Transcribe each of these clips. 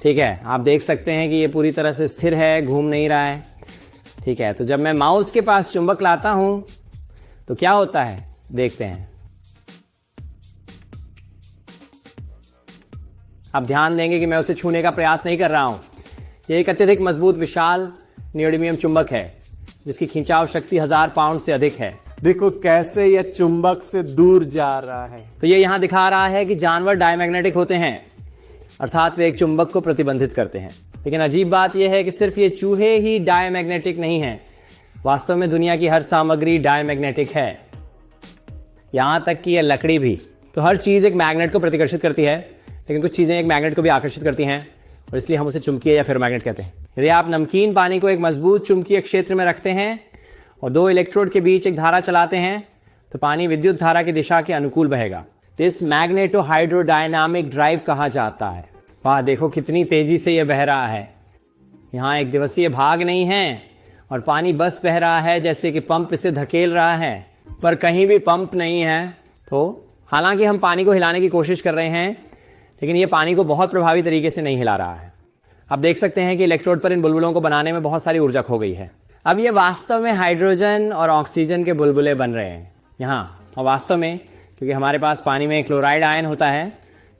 ठीक है, आप देख सकते हैं कि ये पूरी तरह से स्थिर है, घूम नहीं रहा है। ठीक है, तो जब मैं माउस के पास चुंबक लाता हूं तो क्या होता है, देखते हैं। आप ध्यान देंगे कि मैं उसे छूने का प्रयास नहीं कर रहा हूं। यह एक अत्यधिक मजबूत विशाल नियोडिमियम चुंबक है जिसकी खिंचाव शक्ति 1000 पाउंड से अधिक है। देखो कैसे यह चुंबक से दूर जा रहा है। तो ये यहां दिखा रहा है कि जानवर डायमैग्नेटिक होते हैं, अर्थात वे एक चुंबक को प्रतिबंधित करते हैं। लेकिन अजीब बात यह है कि सिर्फ ये चूहे ही डायमैग्नेटिक नहीं हैं, वास्तव में दुनिया की हर सामग्री डायमैग्नेटिक है, यहां तक कि यह लकड़ी भी। तो हर चीज एक मैग्नेट को प्रतिकर्षित करती है, लेकिन कुछ चीजें एक मैग्नेट को भी आकर्षित करती हैं और इसलिए हम उसे चुंबकीय या फेरोमैग्नेट कहते हैं। यदि आप नमकीन पानी को एक मजबूत चुंबकीय क्षेत्र में रखते हैं और 2 इलेक्ट्रोड के बीच एक धारा चलाते हैं तो पानी विद्युत धारा की दिशा के अनुकूल बहेगा। इस मैग्नेटो हाइड्रोडायनामिक ड्राइव कहा जाता है। वाह, देखो कितनी तेजी से यह बह रहा है। यहाँ एक दिवसीय भाग नहीं है और पानी बस बह रहा है जैसे कि पंप इसे धकेल रहा है, पर कहीं भी पंप नहीं है। तो हालांकि हम पानी को हिलाने की कोशिश कर रहे हैं, लेकिन यह पानी को बहुत प्रभावी तरीके से नहीं हिला रहा है। आप देख सकते हैं कि इलेक्ट्रोड पर इन बुलबुलों को बनाने में बहुत सारी ऊर्जा खो गई है। अब ये वास्तव में हाइड्रोजन और ऑक्सीजन के बुलबुले बन रहे हैं यहाँ, और वास्तव में क्योंकि हमारे पास पानी में क्लोराइड आयन होता है,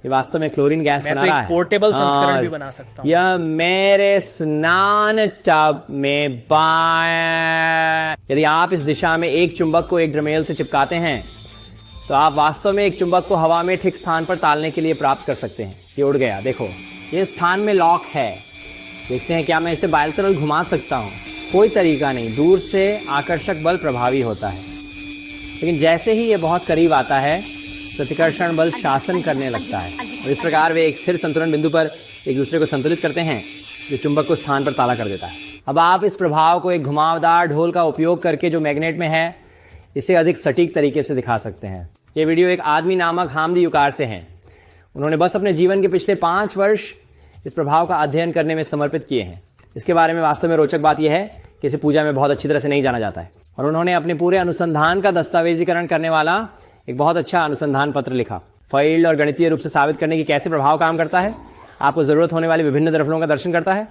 ये वास्तव में क्लोरीन गैस बना रहा है। पोर्टेबल संस्करण भी बना सकता हूं। यह मेरे स्नान टब में यदि आप इस दिशा में एक चुंबक को एक ड्रमेल से चिपकाते हैं तो आप वास्तव में एक चुंबक को हवा में ठीक स्थान पर तालने के लिए प्राप्त कर सकते हैं। ये उड़ गया, देखो ये स्थान में लॉक है। देखते हैं क्या मैं इसे बायलतरल घुमा सकता हूँ। कोई तरीका नहीं, दूर से आकर्षक बल प्रभावी होता है, लेकिन जैसे ही ये बहुत करीब आता है प्रतिकर्षण बल शासन करने लगता है और इस प्रकार वे एक स्थिर संतुलन बिंदु पर एक दूसरे को संतुलित करते हैं जो चुंबक को स्थान पर ताला कर देता है। अब आप इस प्रभाव को एक घुमावदार ढोल का उपयोग करके जो मैग्नेट में है इसे अधिक सटीक तरीके से दिखा सकते हैं। ये वीडियो एक आदमी नामक हामदी युकार से हैं। उन्होंने बस अपने जीवन के पिछले 5 वर्ष इस प्रभाव का अध्ययन करने में समर्पित किए हैं। इसके बारे में वास्तव में रोचक बात यह है कि इसे पूजा में बहुत अच्छी तरह से नहीं जाना जाता है और उन्होंने अपने पूरे अनुसंधान का दस्तावेजीकरण करने वाला एक बहुत अच्छा अनुसंधान पत्र लिखा, फील्ड और गणितीय रूप से साबित करने की कैसे प्रभाव काम करता है, आपको जरूरत होने वाली विभिन्न दर्पणों का दर्शन करता है।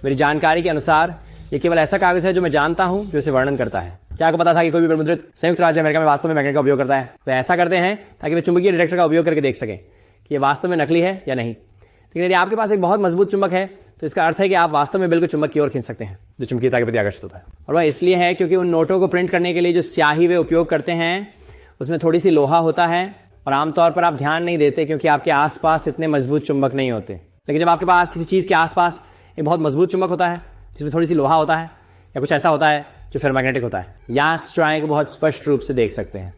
मेरी जानकारी के अनुसार ये केवल ऐसा कागज है जो मैं जानता हूं जो इसे वर्णन करता है। क्या आपको पता था कि कोई भी प्रमुद्रित संयुक्त राज्य अमेरिका में वास्तव में मैग्नेट का उपयोग करता है? वे ऐसा करते हैं ताकि वे चुंबकीय डिटेक्टर का उपयोग करके देख सकें कि ये वास्तव में नकली है या नहीं। लेकिन यदि आपके पास एक बहुत मजबूत चुंबक है तो इसका अर्थ है कि आप वास्तव में बिल्कुल चुंबक की ओर खींच सकते हैं जो चुंबकीयता के प्रति आकर्षित होता है। और वह इसलिए है क्योंकि उन नोटों को प्रिंट करने के लिए जो स्याही वे उपयोग करते हैं उसमें थोड़ी सी लोहा होता है और आमतौर पर आप ध्यान नहीं देते क्योंकि आपके आसपास इतने मजबूत चुंबक नहीं होते। लेकिन जब आपके पास किसी चीज़ के आसपास एक बहुत मजबूत चुंबक होता है जिसमें थोड़ी सी लोहा होता है या कुछ ऐसा होता है जो फेरोमैग्नेटिक होता है, यहाँ स्ट्राइक को बहुत स्पष्ट रूप से देख सकते हैं।